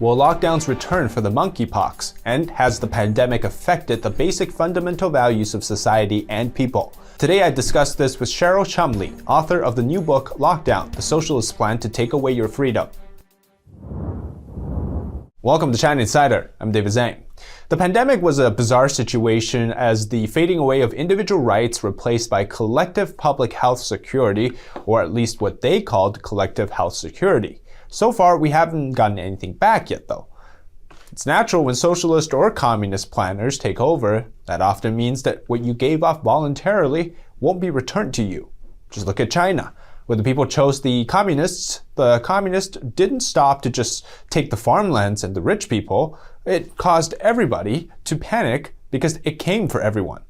Will lockdowns return for the monkeypox? And has the pandemic affected the basic fundamental values of society and people? Today I discussed this with Cheryl Chumley, author of the new book, Lockdown, The Socialist Plan to Take Away Your Freedom. Welcome to China Insider. I'm David Zhang. The pandemic was a bizarre situation as the fading away of individual rights replaced by collective public health security, or at least what they called collective health security. So far, we haven't gotten anything back yet, though. It's natural when socialist or communist planners take over. That often means that what you gave up voluntarily won't be returned to you. Just look at China. When the people chose the communists didn't stop to just take the farmlands and the rich people. It caused everybody to panic because it came for everyone.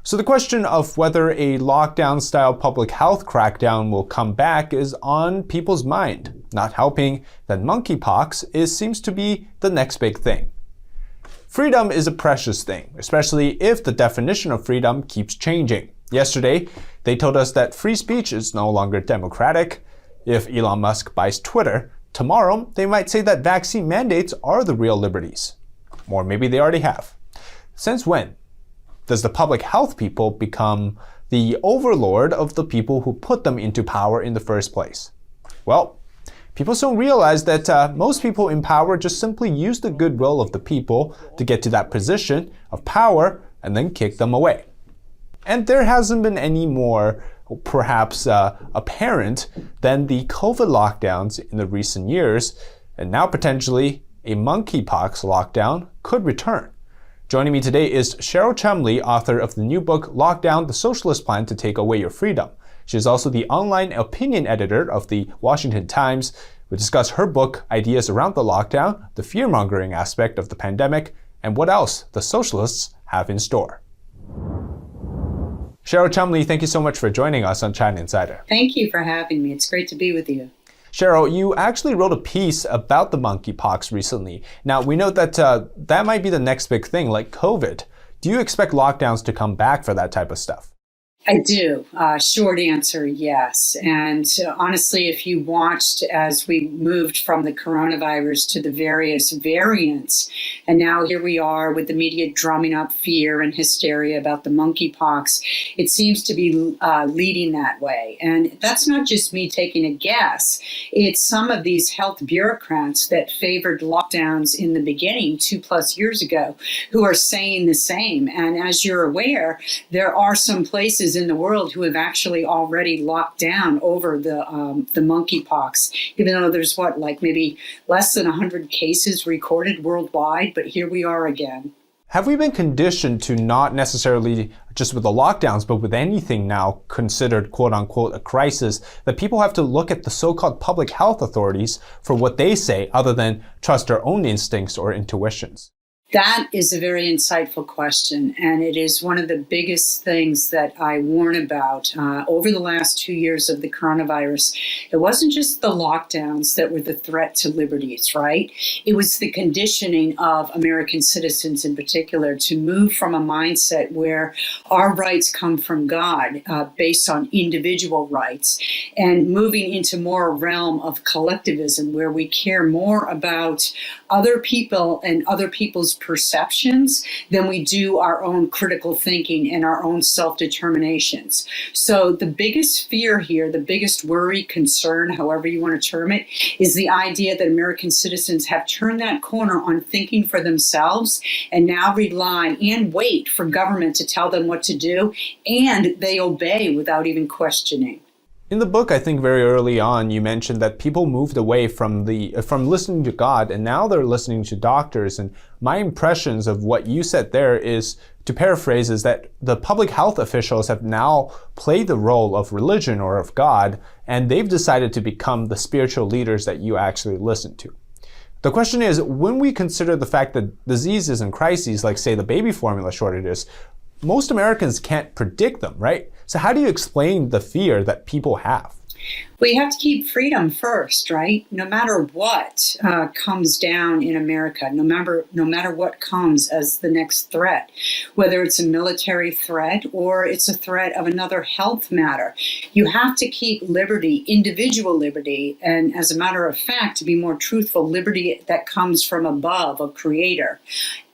So the question of whether a lockdown-style public health crackdown will come back is on people's mind. Not helping that monkeypox seems to be the next big thing. Freedom is a precious thing, especially if the definition of freedom keeps changing. Yesterday, they told us that free speech is no longer democratic. If Elon Musk buys Twitter, tomorrow they might say that vaccine mandates are the real liberties. Or maybe they already have. Since when does the public health people become the overlord of the people who put them into power in the first place? Well, people soon realize that most people in power just simply use the goodwill of the people to get to that position of power and then kick them away. And there hasn't been any more, perhaps, apparent than the COVID lockdowns in the recent years, and now potentially a monkeypox lockdown could return. Joining me today is Cheryl Chumley, author of the new book, Lockdown, The Socialist Plan to Take Away Your Freedom. She is also the online opinion editor of the Washington Times. We discuss her book, Ideas Around the Lockdown, the fear-mongering aspect of the pandemic, and what else the socialists have in store. Cheryl Chumley, thank you so much for joining us on China Insider. Thank you for having me. It's great to be with you. Cheryl, you actually wrote a piece about the monkeypox recently. Now, we know that that might be the next big thing, like COVID. Do you expect lockdowns to come back for that type of stuff? I do. Short answer, yes. And honestly, if you watched as we moved from the coronavirus to the various variants, and now here we are with the media drumming up fear and hysteria about the monkeypox, it seems to be leading that way. And that's not just me taking a guess. It's some of these health bureaucrats that favored lockdowns in the beginning 2+ years ago who are saying the same. And as you're aware, there are some places in the world who have actually already locked down over the monkeypox, even though there's maybe less than 100 cases recorded worldwide, but here we are again. Have we been conditioned to not necessarily just with the lockdowns, but with anything now considered quote-unquote a crisis, that people have to look at the so-called public health authorities for what they say other than trust their own instincts or intuitions? That is a very insightful question, and it is one of the biggest things that I warn about over the last 2 years of the coronavirus. It wasn't just the lockdowns that were the threat to liberties, right? It was the conditioning of American citizens in particular to move from a mindset where our rights come from God based on individual rights and moving into more a realm of collectivism where we care more about other people and other people's perceptions than we do our own critical thinking and our own self-determinations. So the biggest fear here, the biggest worry, concern, however you want to term it, is the idea that American citizens have turned that corner on thinking for themselves and now rely and wait for government to tell them what to do, and they obey without even questioning. In the book, I think very early on, you mentioned that people moved away from listening to God, and now they're listening to doctors. And my impressions of what you said there is, to paraphrase, is that the public health officials have now played the role of religion or of God, and they've decided to become the spiritual leaders that you actually listen to. The question is, when we consider the fact that diseases and crises, like say the baby formula shortages, most Americans can't predict them, right? So how do you explain the fear that people have? We have to keep freedom first, right? No matter what comes down in America, no matter what comes as the next threat, whether it's a military threat or it's a threat of another health matter, you have to keep liberty, individual liberty, and as a matter of fact, to be more truthful, liberty that comes from above, a creator,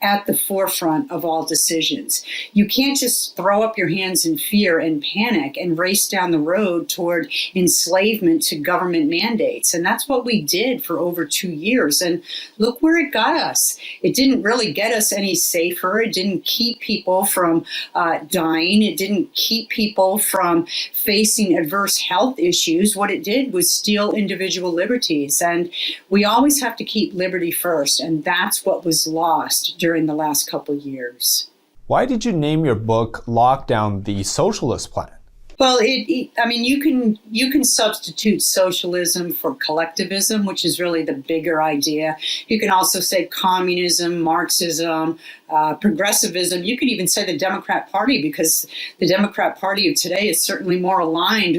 at the forefront of all decisions. You can't just throw up your hands in fear and panic and race down the road toward enslavement to government mandates. And that's what we did for over 2 years. And look where it got us. It didn't really get us any safer. It didn't keep people from dying. It didn't keep people from facing adverse health issues. What it did was steal individual liberties. And we always have to keep liberty first. And that's what was lost during the last couple years. Why did you name your book Lockdown: The Socialist Plan? Well, I mean, you can substitute socialism for collectivism, which is really the bigger idea. You can also say communism, Marxism, progressivism. You can even say the Democrat Party, because the Democrat Party of today is certainly more aligned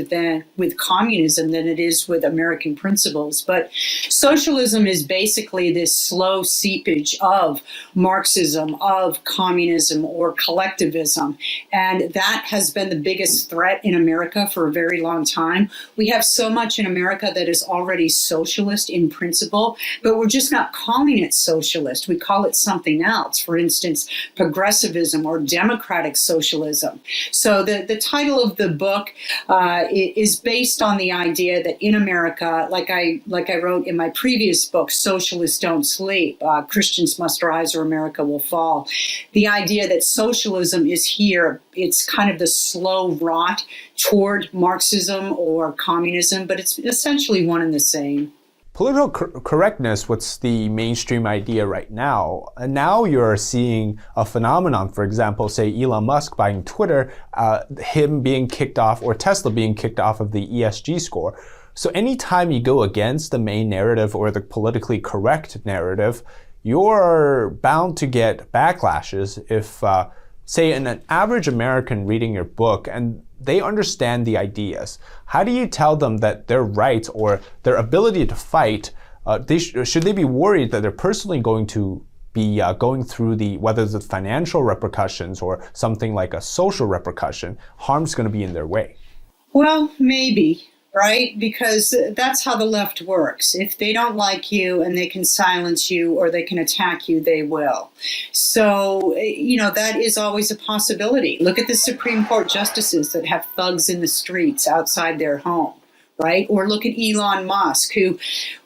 with communism than it is with American principles. But socialism is basically this slow seepage of Marxism, of communism, or collectivism. And that has been the biggest threat in America for a very long time. We have so much in America that is already socialist in principle, but we're just not calling it socialist. We call it something else. For instance, progressivism or democratic socialism. So the title of the book is based on the idea that in America, like I wrote in my previous book, Socialists Don't Sleep, Christians Must Rise or America Will Fall. The idea that socialism is here, it's kind of the slow rot toward Marxism or communism, but it's essentially one and the same. Political correctness, what's the mainstream idea right now? And now you're seeing a phenomenon, for example, say Elon Musk buying Twitter, him being kicked off, or Tesla being kicked off of the ESG score. So anytime you go against the main narrative or the politically correct narrative, you're bound to get backlashes if, say, an average American reading your book and they understand the ideas. How do you tell them that their rights or their ability to fight, should they be worried that they're personally going to be going through whether the financial repercussions or something like a social repercussion, harm's going to be in their way? Well, maybe. Right? Because that's how the left works. If they don't like you and they can silence you or they can attack you, they will. So, that is always a possibility. Look at the Supreme Court justices that have thugs in the streets outside their home. Right? Or look at Elon Musk, who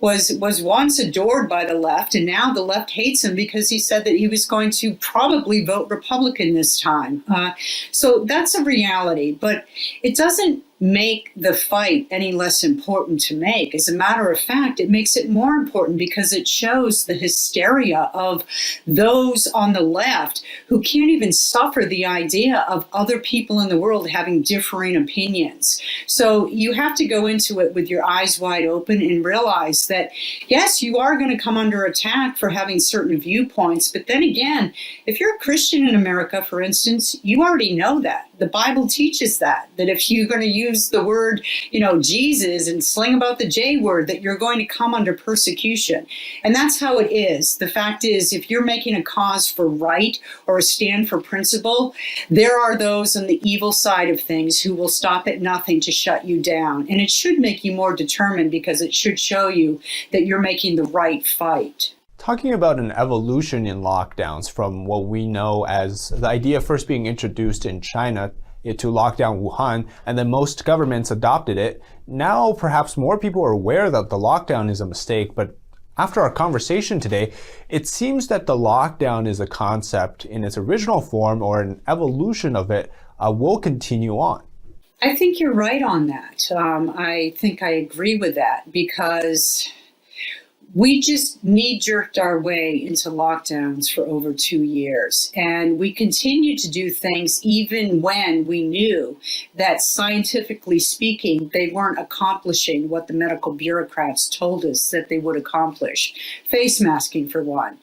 was once adored by the left, and now the left hates him because he said that he was going to probably vote Republican this time. So that's a reality, but it doesn't make the fight any less important to make. As a matter of fact, it makes it more important because it shows the hysteria of those on the left who can't even suffer the idea of other people in the world having differing opinions. So you have to go into it with your eyes wide open and realize that, yes, you are going to come under attack for having certain viewpoints. But then again, if you're a Christian in America, for instance, you already know that. The Bible teaches that if you're going to use the word, Jesus and sling about the J word, that you're going to come under persecution. And that's how it is. The fact is, if you're making a cause for right or a stand for principle, there are those on the evil side of things who will stop at nothing to shut you down. And it should make you more determined because it should show you that you're making the right fight. Talking about an evolution in lockdowns from what we know as the idea first being introduced in China to lock down Wuhan, and then most governments adopted it. Now perhaps more people are aware that the lockdown is a mistake, but after our conversation today, it seems that the lockdown is a concept in its original form, or an evolution of it will continue on. I think you're right on that. I think I agree with that because We just knee-jerked our way into lockdowns for over 2 years. And we continued to do things even when we knew that scientifically speaking, they weren't accomplishing what the medical bureaucrats told us that they would accomplish. Face masking for one,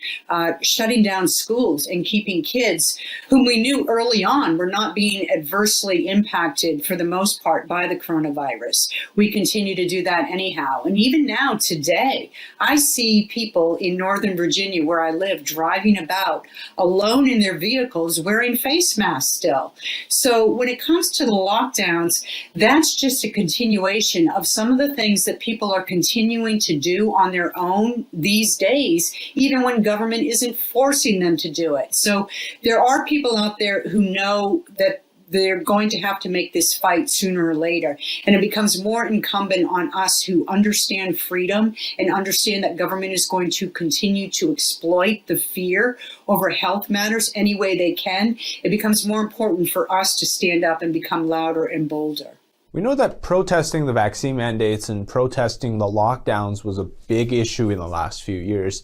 shutting down schools and keeping kids whom we knew early on were not being adversely impacted for the most part by the coronavirus. We continue to do that anyhow. And even now, today, I see people in Northern Virginia, where I live, driving about alone in their vehicles wearing face masks still. So when it comes to the lockdowns, that's just a continuation of some of the things that people are continuing to do on their own these days, even when government isn't forcing them to do it. So there are people out there who know that they're going to have to make this fight sooner or later. And it becomes more incumbent on us who understand freedom and understand that government is going to continue to exploit the fear over health matters any way they can. It becomes more important for us to stand up and become louder and bolder. We know that protesting the vaccine mandates and protesting the lockdowns was a big issue in the last few years.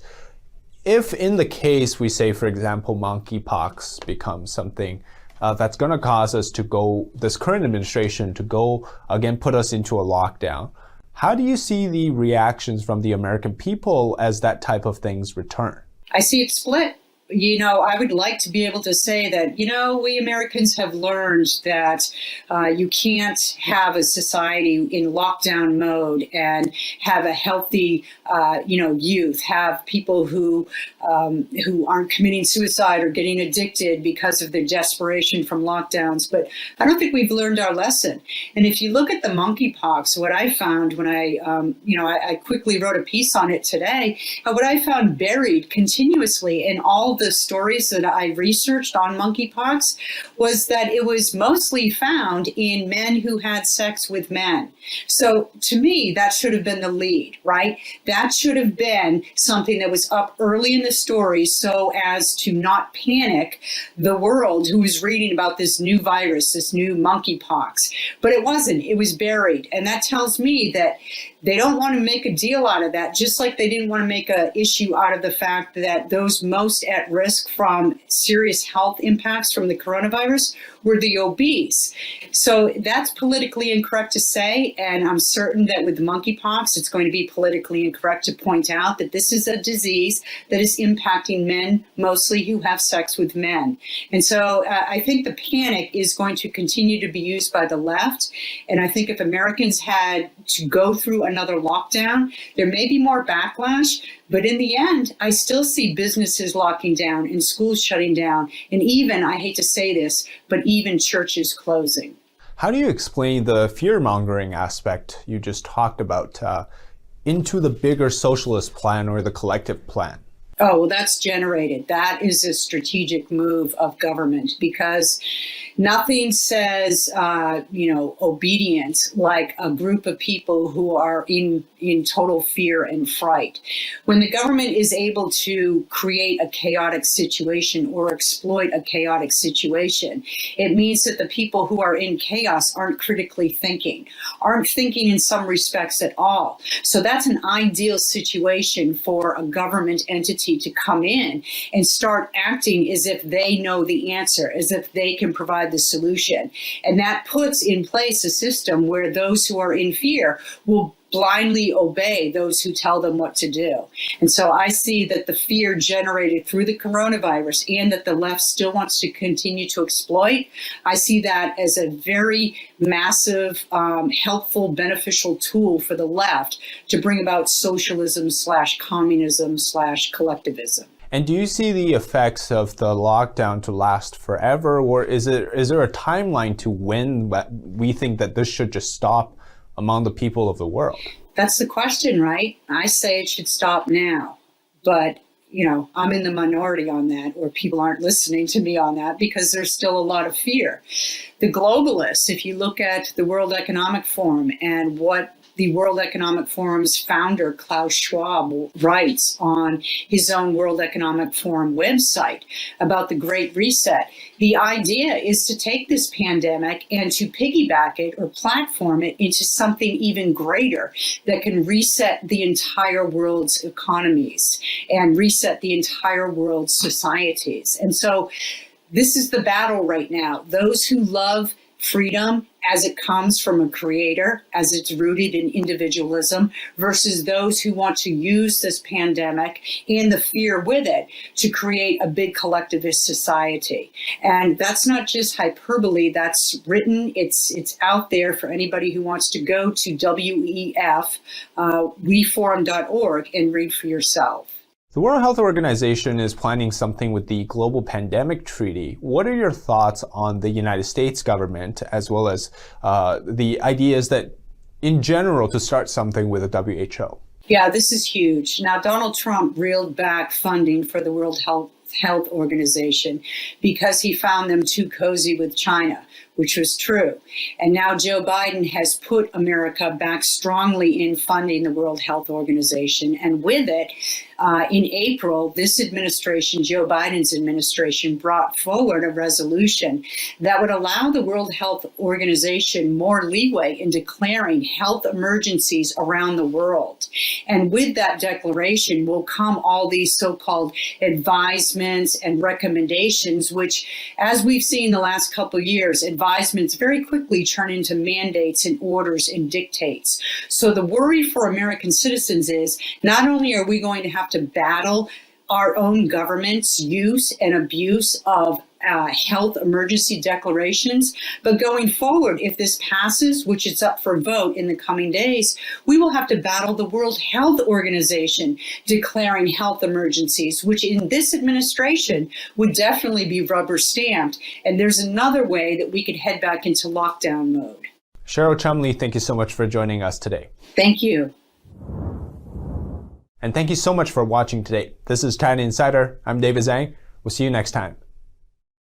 If in the case we say, for example, monkeypox becomes something that's going to cause us to go, this current administration to go again, put us into a lockdown. How do you see the reactions from the American people as that type of things return? I see it split. I would like to be able to say that, we Americans have learned that you can't have a society in lockdown mode and have a healthy, youth, have people who aren't committing suicide or getting addicted because of their desperation from lockdowns. But I don't think we've learned our lesson. And if you look at the monkeypox, what I found when I quickly wrote a piece on it today, what I found buried continuously in all the stories that I researched on monkeypox was that it was mostly found in men who had sex with men. So to me, that should have been the lead, right? That should have been something that was up early in the story so as to not panic the world who was reading about this new virus, this new monkeypox. But it wasn't. It was buried. And that tells me that they don't want to make a deal out of that, just like they didn't want to make an issue out of the fact that those most at risk from serious health impacts from the coronavirus were the obese. So that's politically incorrect to say, and I'm certain that with monkeypox, it's going to be politically incorrect to point out that this is a disease that is impacting men, mostly who have sex with men. And so I think the panic is going to continue to be used by the left, and I think if Americans had to go through another lockdown, there may be more backlash, but in the end, I still see businesses locking down and schools shutting down, and even, I hate to say this, but even churches closing. How do you explain the fear-mongering aspect you just talked about into the bigger socialist plan or the collective plan? Oh, well, that's generated. That is a strategic move of government because nothing says, obedience like a group of people who are in total fear and fright. When the government is able to create a chaotic situation or exploit a chaotic situation, it means that the people who are in chaos aren't critically thinking, aren't thinking in some respects at all. So that's an ideal situation for a government entity to come in and start acting as if they know the answer, as if they can provide the solution. And that puts in place a system where those who are in fear will blindly obey those who tell them what to do. And so I see that the fear generated through the coronavirus and that the left still wants to continue to exploit, I see that as a very massive, helpful, beneficial tool for the left to bring about socialism/communism/collectivism. And do you see the effects of the lockdown to last forever, or is there a timeline to when we think that this should just stop among the people of the world? That's the question, right? I say it should stop now, but I'm in the minority on that, or people aren't listening to me on that because there's still a lot of fear. the globalists, if you look at the World Economic Forum and what the World Economic Forum's founder, Klaus Schwab, writes on his own World Economic Forum website about the Great Reset, the idea is to take this pandemic and to piggyback it or platform it into something even greater that can reset the entire world's economies and reset the entire world's societies. And so this is the battle right now. Those who love freedom as it comes from a creator, as it's rooted in individualism, versus those who want to use this pandemic and the fear with it to create a big collectivist society. And that's not just hyperbole, that's written, it's out there for anybody who wants to go to weforum.org and read for yourself. The World Health Organization is planning something with the Global Pandemic Treaty. What are your thoughts on the United States government, as well as the ideas that, in general, to start something with the WHO? Yeah, this is huge. Now, Donald Trump reeled back funding for the World Health Organization because he found them too cozy with China, which was true. And now Joe Biden has put America back strongly in funding the World Health Organization. And with it, in April, this administration, Joe Biden's administration, brought forward a resolution that would allow the World Health Organization more leeway in declaring health emergencies around the world. And with that declaration will come all these so-called advisements and recommendations, which, as we've seen the last couple of years, advisements very quickly turn into mandates and orders and dictates. So the worry for American citizens is not only are we going to have to battle our own government's use and abuse of health emergency declarations, but going forward, if this passes, which is up for vote in the coming days, we will have to battle the World Health Organization declaring health emergencies, which in this administration would definitely be rubber stamped. And there's another way that we could head back into lockdown mode. Cheryl Chumley, thank you so much for joining us today. Thank you. And thank you so much for watching today. This is China Insider. I'm David Zhang. We'll see you next time.